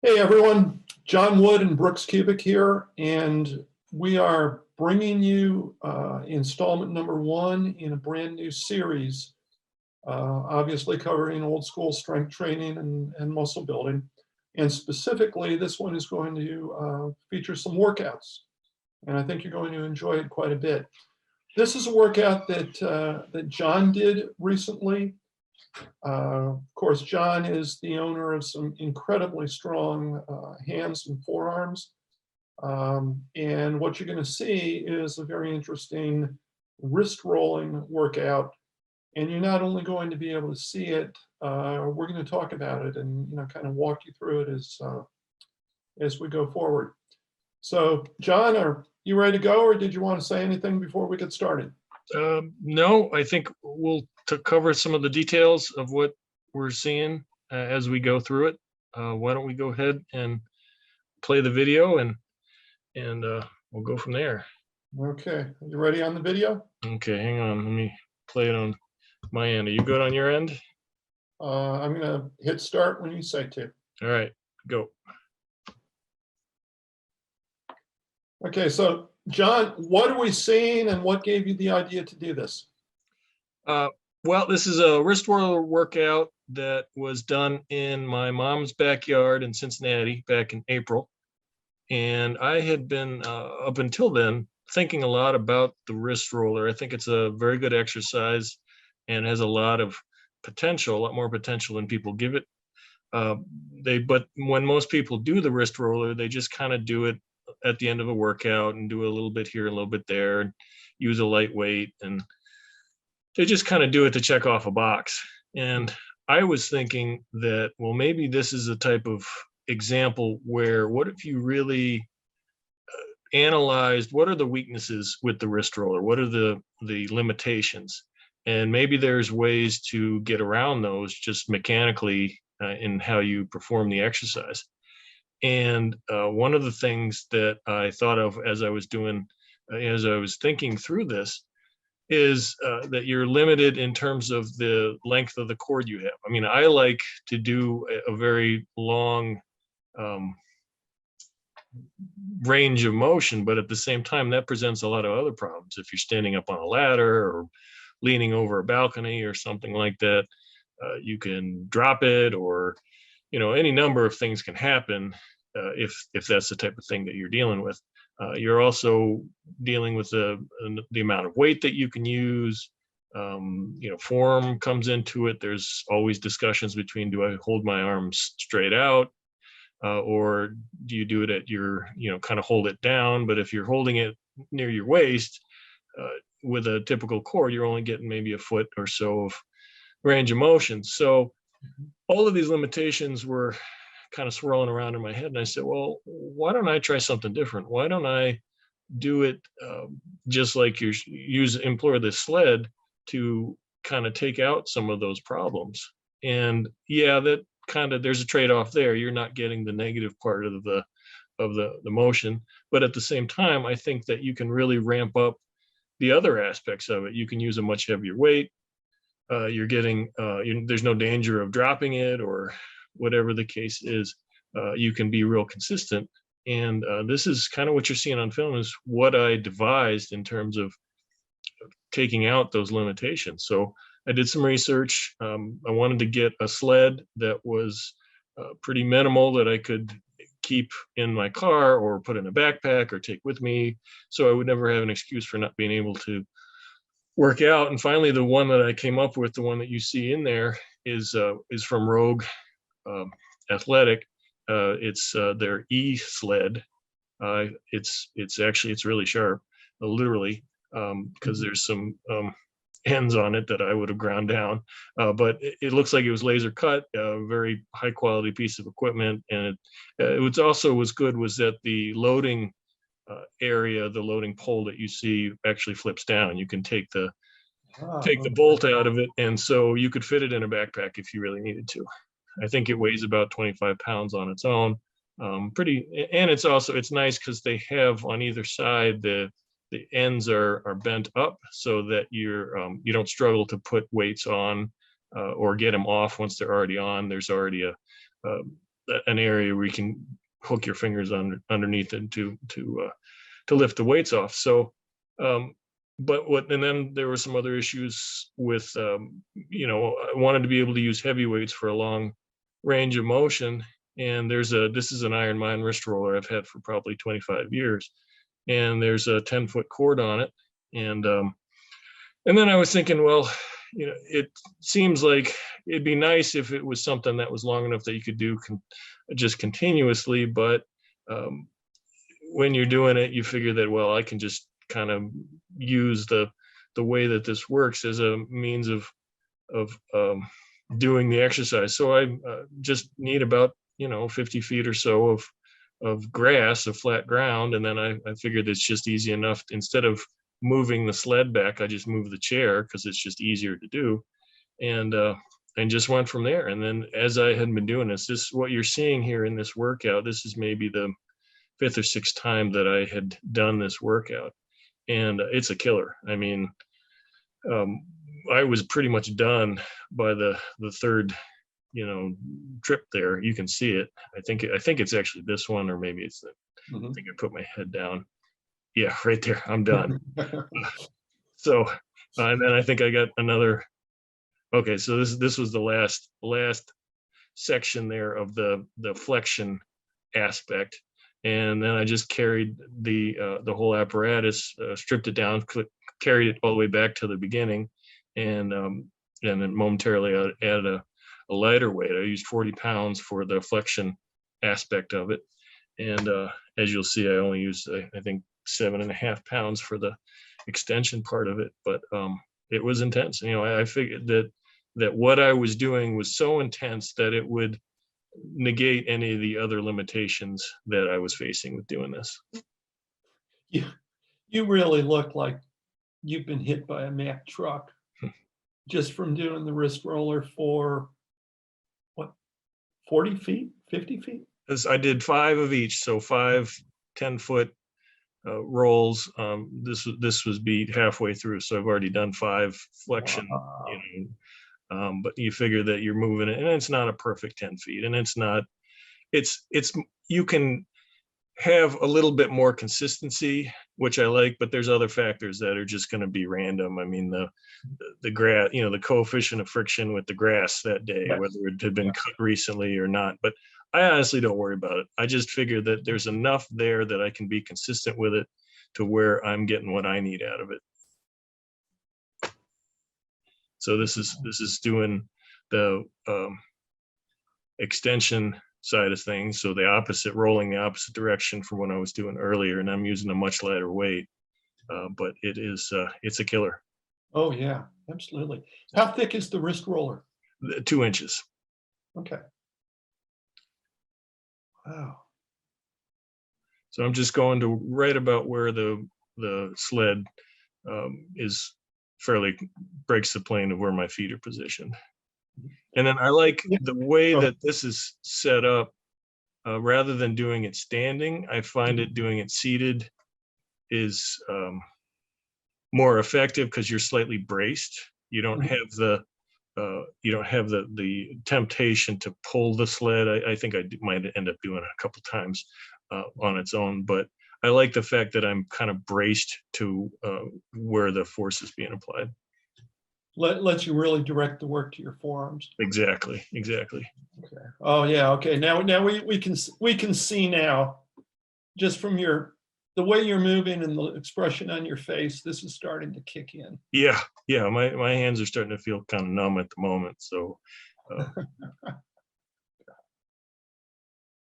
Hey everyone, John Wood and Brooks Kubik here, and we are bringing you installment number 1 in a brand new series, obviously covering old school strength training and muscle building. And specifically, this one is going to feature some workouts, and I think you're going to enjoy it quite a bit. This is a workout that John did recently. Of course, John is the owner of some incredibly strong hands and forearms. And what you're going to see is a very interesting wrist rolling workout. And you're not only going to be able to see it, we're going to talk about it and kind of walk you through it as we go forward. So, John, are you ready to go, or did you want to say anything before we get started? No, I think we'll cover some of the details of what we're seeing as we go through it. Why don't we go ahead and play the video and we'll go from there. Okay, are you ready on the video? Okay, hang on. Let me play it on my end. Are you good on your end? I'm going to hit start when you say to. All right, go. Okay, so John, what are we seeing and what gave you the idea to do this? Well, this is a wrist roller workout that was done in my mom's backyard in Cincinnati back in April. And I had been, up until then, thinking a lot about the wrist roller. I think it's a very good exercise and has a lot of potential, a lot more potential than people give it. But when most people do the wrist roller, they just kind of do it at the end of a workout and do a little bit here, a little bit there, and use a lightweight, and they just kind of do it to check off a box. And I was thinking that, well, maybe this is a type of example where what if you really analyzed what are the weaknesses with the wrist roller, what are the limitations, and maybe there's ways to get around those just mechanically in how you perform the exercise. And one of the things that I thought of as I was thinking through this is that you're limited in terms of the length of the cord you have. I mean, I like to do a very long range of motion, but at the same time, that presents a lot of other problems. If you're standing up on a ladder or leaning over a balcony or something like that, you can drop it, or any number of things can happen. If that's the type of thing that you're dealing with. You're also dealing with the amount of weight that you can use. Form comes into it. There's always discussions between, do I hold my arms straight out, or do you do it at your, kind of hold it down? But if you're holding it near your waist, with a typical cord, you're only getting maybe a foot or so of range of motion. So all of these limitations were kind of swirling around in my head, and I said, well, why don't I try something different? Why don't I do it just like you employ the sled to kind of take out some of those problems? And yeah, that kind of, there's a trade-off there. You're not getting the negative part of the motion, but at the same time, I think that you can really ramp up the other aspects of it. You can use a much heavier weight. You're getting there's no danger of dropping it, or whatever the case is. You can be real consistent. And this is kind of what you're seeing on film, is what I devised in terms of taking out those limitations. So I did some research. I wanted to get a sled that was pretty minimal, that I could keep in my car or put in a backpack or take with me, so I would never have an excuse for not being able to work out. And finally, the one that I came up with, the one that you see in there, is from Rogue Athletic. It's their sled. It's really sharp, literally, because there's some ends on it that I would have ground down, but it looks like it was laser cut, a very high quality piece of equipment. And it was good was that the loading area, the loading pole that you see, actually flips down. You can take the bolt out of it, and so you could fit it in a backpack if you really needed to. I think it weighs about 25 pounds on its own. And it's nice because they have on either side, the ends are bent up so that you don't struggle to put weights on or get them off once they're already on. There's already a an area where you can hook your fingers underneath it to lift the weights off. So, and then there were some other issues with, I wanted to be able to use heavy weights for a long range of motion. And this is an Iron Mine wrist roller I've had for probably 25 years. And there's a 10-foot cord on it. And then I was thinking, well, it seems like it'd be nice if it was something that was long enough that you could do just continuously. But when you're doing it, you figure that, well, I can just kind of use the way that this works as a means of doing the exercise. So I just need about 50 feet or so of grass, of flat ground, and then I figured it's just easy enough. Instead of moving the sled back, I just move the chair because it's just easier to do, and just went from there. And then as I had been doing this, what you're seeing here in this workout, this is maybe the 5th or 6th time that I had done this workout, and it's a killer. I mean, I was pretty much done by the third trip there. You can see it. I think it's actually this one, or maybe it's I think I put my head down. Yeah, right there. I'm done. So, and then I think I got another. Okay, so this was the last section there of the flexion aspect, and then I just carried the whole apparatus, stripped it down, carried it all the way back to the beginning, and then momentarily added a lighter weight. I used 40 pounds for the flexion aspect of it, and as you'll see, I only used I think 7.5 pounds for the extension part of it. But it was intense. I figured that what I was doing was so intense that it would negate any of the other limitations that I was facing with doing this. You really look like you've been hit by a Mack truck just from doing the wrist roller for what, 40 feet, 50 feet? As I did 5 of each, so 5 10-foot rolls. This was beat halfway through, so I've already done 5 flexion. Wow. But you figure that you're moving it, and it's not a perfect 10 feet, and it's you can have a little bit more consistency, which I like, but there's other factors that are just going to be random. I mean, the grass, the coefficient of friction with the grass that day, Yes. whether it had been cut recently or not. But I honestly don't worry about it. I just figure that there's enough there that I can be consistent with it to where I'm getting what I need out of it. So this is doing the extension side of things. So rolling the opposite direction from what I was doing earlier, and I'm using a much lighter weight, but it's a killer. Oh yeah, absolutely. How thick is the wrist roller? 2 inches. Okay. Wow. So I'm just going to right about where the sled is fairly breaks the plane of where my feet are positioned. And then I like the way that this is set up. Rather than doing it standing, I find it doing it seated is more effective because you're slightly braced. You don't have the temptation to pull the sled. I think I might end up doing it a couple times on its own, but I like the fact that I'm kind of braced to where the force is being applied. Lets you really direct the work to your forearms. Exactly. Okay. Oh yeah. Okay. Now we can see now, just from the way you're moving and the expression on your face, this is starting to kick in. Yeah. My hands are starting to feel kind of numb at the moment. So.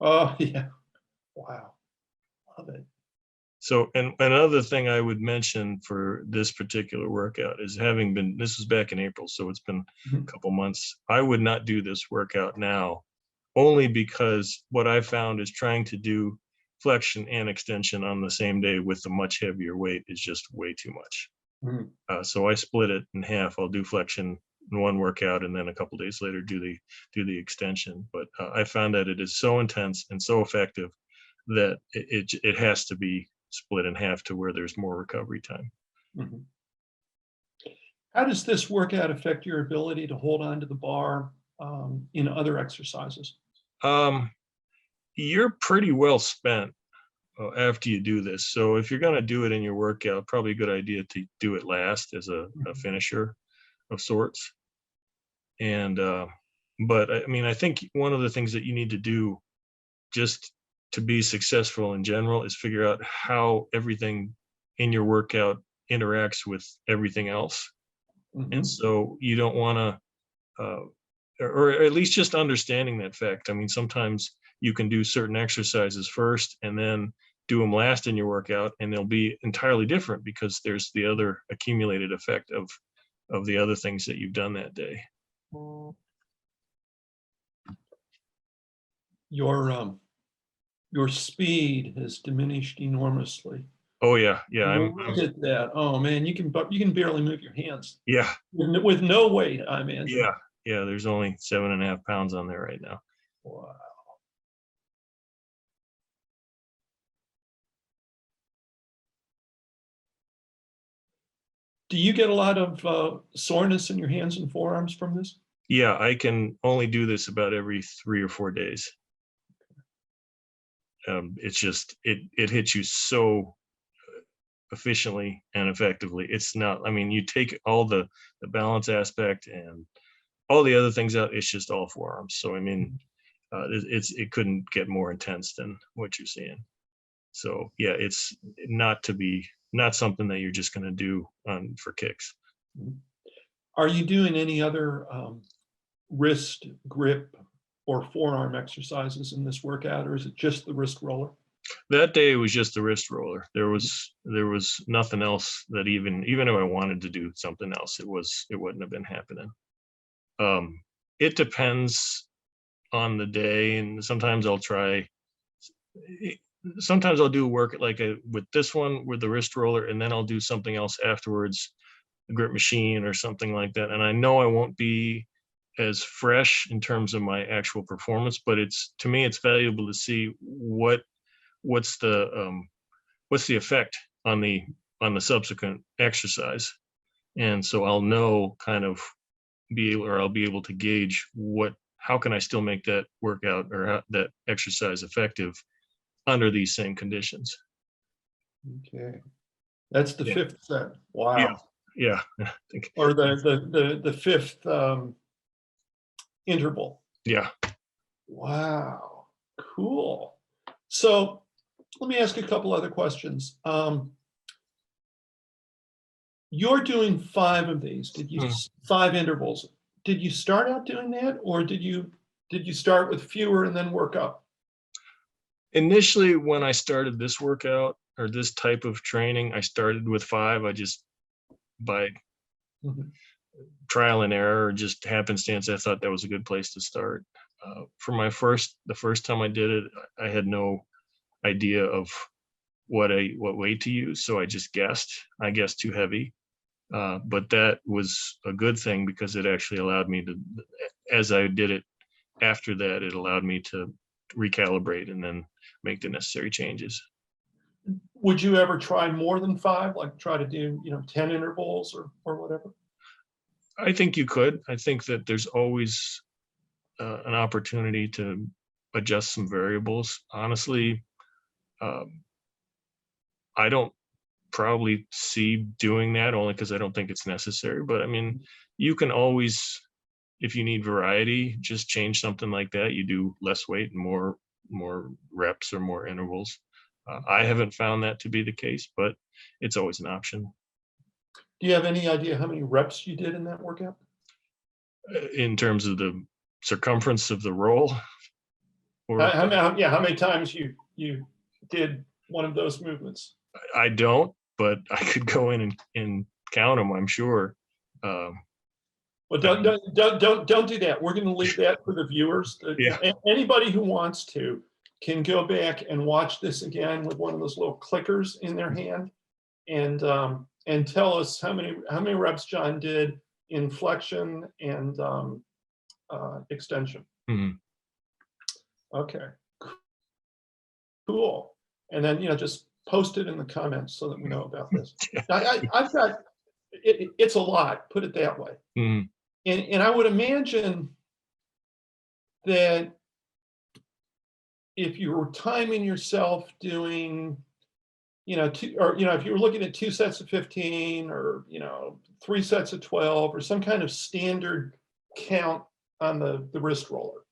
Oh yeah. Wow. Love it. So, and another thing I would mention for this particular workout is this was back in April, so it's been a couple months. I would not do this workout now, only because what I found is trying to do flexion and extension on the same day with a much heavier weight is just way too much. So I split it in half. I'll do flexion in one workout, and then a couple days later do the extension. But I found that it is so intense and so effective that it has to be split in half to where there's more recovery time. How does this workout affect your ability to hold on to the bar in other exercises? you're pretty well spent after you do this. So if you're going to do it in your workout, probably a good idea to do it last as a finisher of sorts. And but I mean, I think one of the things that you need to do just to be successful in general is figure out how everything in your workout interacts with everything else. And so you don't want to or at least just understanding that fact. I mean, sometimes you can do certain exercises first and then do them last in your workout, and they'll be entirely different because there's the other accumulated effect of the other things that you've done that day. Your speed has diminished enormously. Oh yeah, Look at that. Oh man, you can barely move your hands yeah, with no weight, I imagine. yeah. There's only 7.5 pounds on there right now. Wow. Do you get a lot of soreness in your hands and forearms from this? Yeah, I can only do this about every 3 or 4 days. It's just it hits you so efficiently and effectively. It's not. I mean, you take all the balance aspect and all the other things out. It's just all forearms. So I mean, it couldn't get more intense than what you're seeing. So yeah, it's not something that you're just going to do for kicks. Are you doing any other wrist grip or forearm exercises in this workout, or is it just the wrist roller? That day it was just the wrist roller. There was nothing else that even if I wanted to do something else, it wouldn't have been happening. It depends on the day, and sometimes I'll do work like with this one with the wrist roller, and then I'll do something else afterwards, a grip machine or something like that. And I know I won't be as fresh in terms of my actual performance, but to me it's valuable to see what's the effect on the subsequent exercise. And so I'll know kind of I'll be able to gauge how can I still make that workout or that exercise effective under these same conditions. Okay, that's the fifth set. Wow. Yeah. Or the fifth interval. Yeah. Wow, cool. So let me ask you a couple other questions. You're doing 5 of these. 5 intervals? Did you start out doing that, or did you start with fewer and then work up? Initially, when I started this workout or this type of training, I started with 5. I just by trial and error, or just happenstance, I thought that was a good place to start. For the first time I did it, I had no idea of what weight to use, so I just guessed. I guessed too heavy, but that was a good thing because it actually allowed me to, as I did it after that, it allowed me to recalibrate and then make the necessary changes. Would you ever try more than 5, like try to do 10 intervals or whatever? I think you could. I think that there's always an opportunity to adjust some variables. Honestly, I don't probably see doing that, only because I don't think it's necessary. But I mean, you can always, if you need variety, just change something like that. You do less weight and more reps or more intervals. I haven't found that to be the case, but it's always an option. Do you have any idea how many reps you did in that workout? In terms of the circumference of the roll? Or how many times you did one of those movements? I don't, but I could go in and count them, I'm sure. Well, don't do that. We're going to leave that for the viewers. Yeah. Anybody who wants to can go back and watch this again with one of those little clickers in their hand, and tell us how many reps John did in flexion and extension. Okay, cool. And then just post it in the comments so that we know about this. I've got it's a lot, put it that way. And I would imagine that if you were timing yourself doing, if you were looking at 2 sets of 15 or, 3 sets of 12 or some kind of standard count on the wrist roller,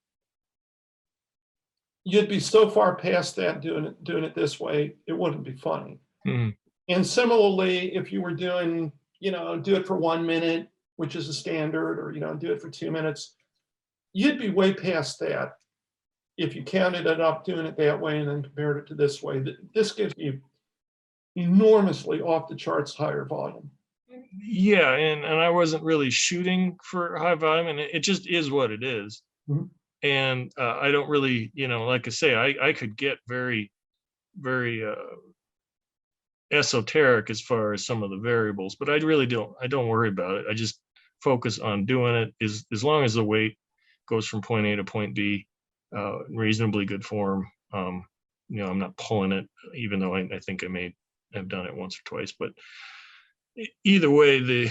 you'd be so far past that doing it this way, it wouldn't be funny. Mhm. And similarly, if you were doing, do it for 1 minute, which is a standard, or, do it for 2 minutes, you'd be way past that if you counted it up doing it that way and then compared it to this way. This gives you enormously off the charts higher volume. Yeah, and I wasn't really shooting for high volume, and it just is what it is. Mhm. And I don't really, like I say, I could get very, very esoteric as far as some of the variables, but I don't worry about it. I just focus on doing it as long as the weight goes from point A to point B, in reasonably good form. I'm not pulling it, even though I think I may have done it once or twice, but either way,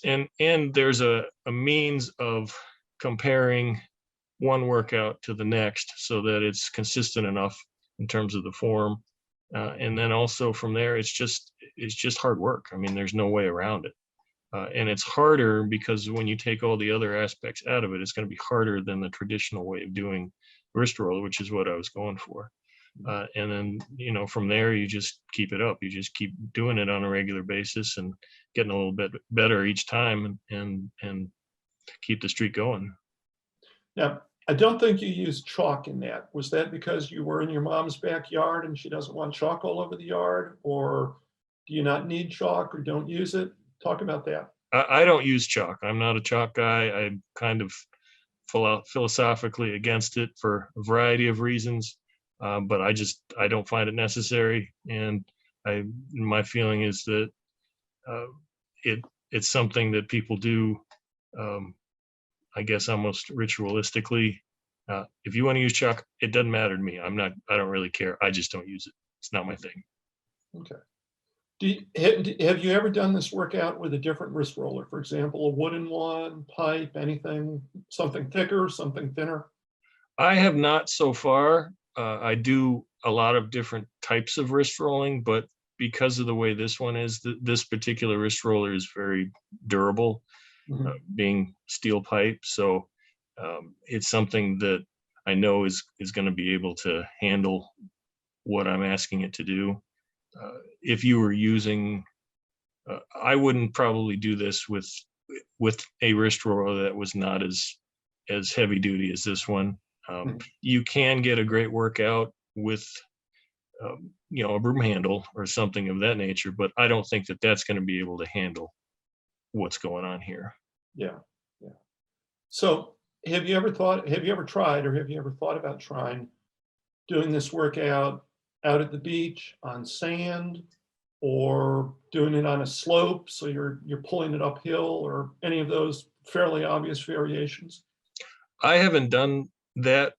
and there's a means of comparing one workout to the next so that it's consistent enough in terms of the form. And then also from there, it's just hard work. I mean, there's no way around it. And it's harder because when you take all the other aspects out of it, it's going to be harder than the traditional way of doing wrist roll, which is what I was going for. And then, from there, you just keep it up. You just keep doing it on a regular basis and getting a little bit better each time, and keep the streak going. Now, I don't think you used chalk in that. Was that because you were in your mom's backyard and she doesn't want chalk all over the yard? Or do you not need chalk or don't use it? Talk about that. I don't use chalk. I'm not a chalk guy. I'm kind of philosophically against it for a variety of reasons, but I don't find it necessary. And my feeling is that uh, it's something that people do, um, I guess, almost ritualistically. If you want to use chalk, it doesn't matter to me. I don't really care. I just don't use it. It's not my thing. Okay. Have you ever done this workout with a different wrist roller? For example, a wooden one, pipe, anything, something thicker, something thinner? I have not so far. I do a lot of different types of wrist rolling, but because of the way this one is, this particular wrist roller is very durable, Mhm. being steel pipe. So it's something that I know is going to be able to handle what I'm asking it to do. If you were using, I wouldn't probably do this with a wrist roller that was not as heavy duty as this one. Mhm. You can get a great workout with a broom handle or something of that nature, but I don't think that that's going to be able to handle what's going on here. Yeah, yeah. So have you ever tried, or have you ever thought about trying doing this workout out at the beach on sand, or doing it on a slope so you're pulling it uphill, or any of those fairly obvious variations? I haven't done that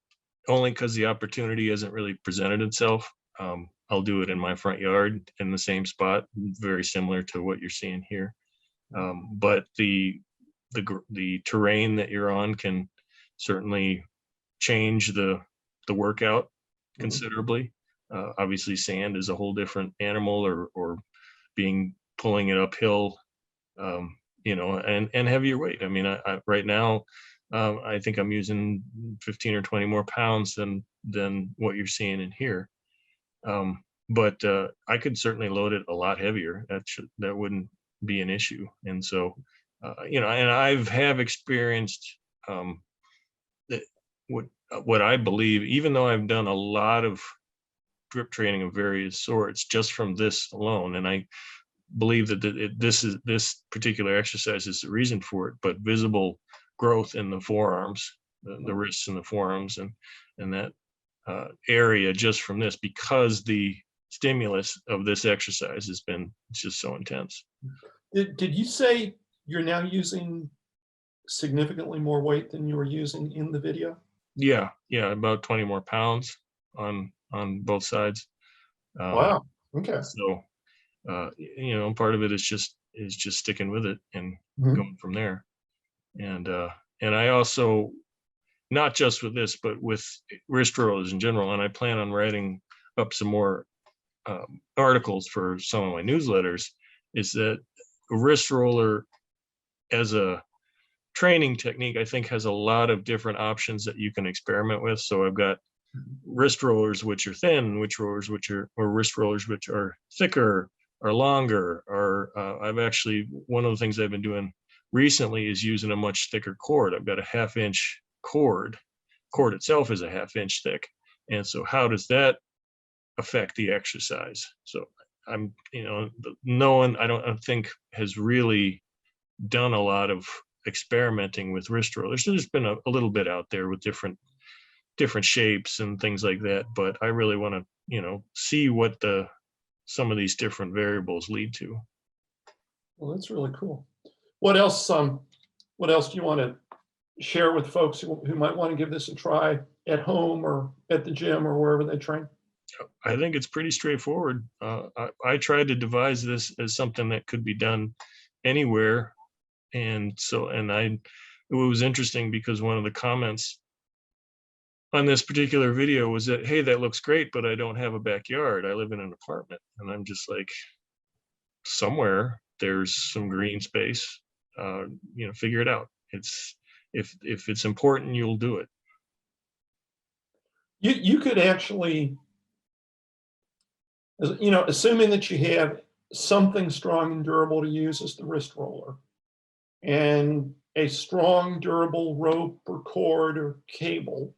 only because the opportunity hasn't really presented itself. I'll do it in my front yard in the same spot, very similar to what you're seeing here. But the terrain that you're on can certainly change the workout Mhm. considerably. Obviously, sand is a whole different animal, or pulling it uphill, and heavier weight. I mean, I right now, I think I'm using 15 or 20 more pounds than what you're seeing in here. But I could certainly load it a lot heavier. That wouldn't be an issue. And so, and have experienced, that what I believe, even though I've done a lot of grip training of various sorts just from this alone, and I believe that this particular exercise is the reason for it, but visible growth in the forearms, the wrists and the forearms, and that area just from this, because the stimulus of this exercise has been just so intense. Did you say you're now using significantly more weight than you were using in the video? Yeah, about 20 more pounds on both sides. Um, Wow. Okay. so part of it is just sticking with it and Mhm. going from there. And I also, not just with this, but with wrist rollers in general. And I plan on writing up some more articles for some of my newsletters, is that a wrist roller as a training technique, I think, has a lot of different options that you can experiment with. So I've got wrist rollers which are thin, wrist rollers which are thicker or longer, or I've actually, one of the things I've been doing recently is using a much thicker cord. I've got a 1/2 inch cord itself is a 1/2 inch thick, and so how does that affect the exercise? So I'm, no one, I don't think, has really done a lot of experimenting with wrist rollers. There's been a little bit out there with different shapes and things like that, but I really want to, see what some of these different variables lead to. Well, that's really cool. What else do you want to share with folks who might want to give this a try at home or at the gym or wherever they train? I think it's pretty straightforward. I tried to devise this as something that could be done anywhere. And it was interesting because one of the comments on this particular video was that, hey, that looks great, but I don't have a backyard. I live in an apartment. And I'm just like, somewhere there's some green space, figure it out. If it's important, you'll do it. You could actually, assuming that you have something strong and durable to use as the wrist roller, and a strong, durable rope or cord or cable,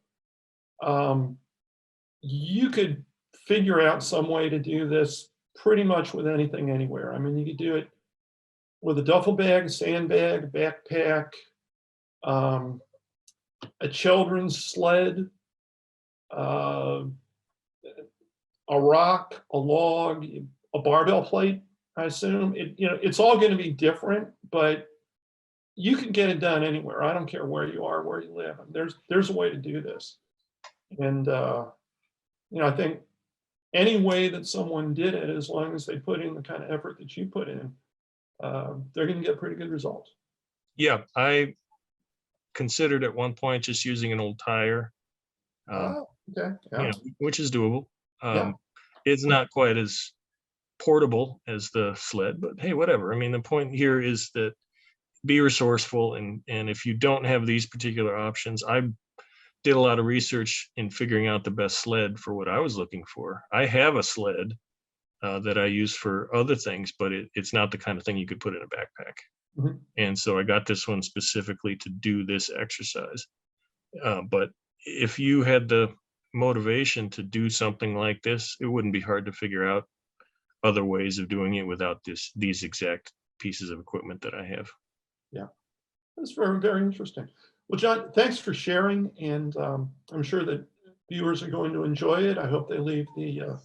you could figure out some way to do this pretty much with anything, anywhere. I mean, you could do it with a duffel bag, a sandbag, a backpack, a children's sled, a rock, a log, a barbell plate, I assume. It's all going to be different, but you can get it done anywhere. I don't care where you are, where you live. There's a way to do this. And, I think any way that someone did it, as long as they put in the kind of effort that you put in, they're going to get pretty good results. Yeah, I considered at one point just using an old tire, Okay. Yeah. which is doable. Yeah. It's not quite as portable as the sled, but hey, whatever. I mean, the point here is that be resourceful, and if you don't have these particular options, I did a lot of research in figuring out the best sled for what I was looking for. I have a sled that I use for other things, but it's not the kind of thing you could put in a backpack. Mhm. And so I got this one specifically to do this exercise. But if you had the motivation to do something like this, it wouldn't be hard to figure out other ways of doing it without these exact pieces of equipment that I have. Yeah. That's very, very interesting. Well, John, thanks for sharing, and I'm sure that viewers are going to enjoy it. I hope they leave the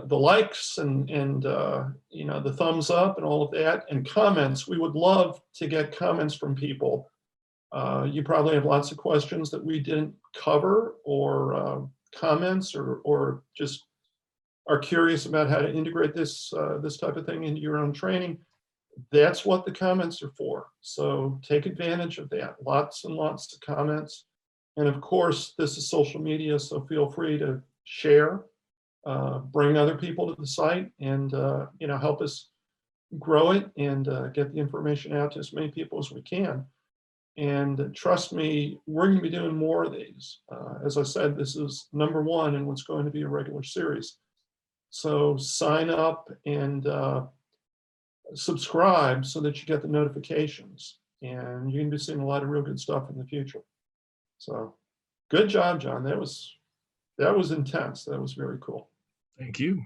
likes and the thumbs up and all of that, and comments. We would love to get comments from people. You probably have lots of questions that we didn't cover, or comments, or just are curious about how to integrate this type of thing into your own training. That's what the comments are for. So take advantage of that. Lots and lots of comments. And of course, this is social media, so feel free to share, bring other people to the site, and help us grow it and get the information out to as many people as we can. And trust me, we're going to be doing more of these. As I said, this is number 1 in what's going to be a regular series. So sign up and subscribe so that you get the notifications, and you're going to be seeing a lot of real good stuff in the future. So good job, John. That was intense. That was very cool. Thank you.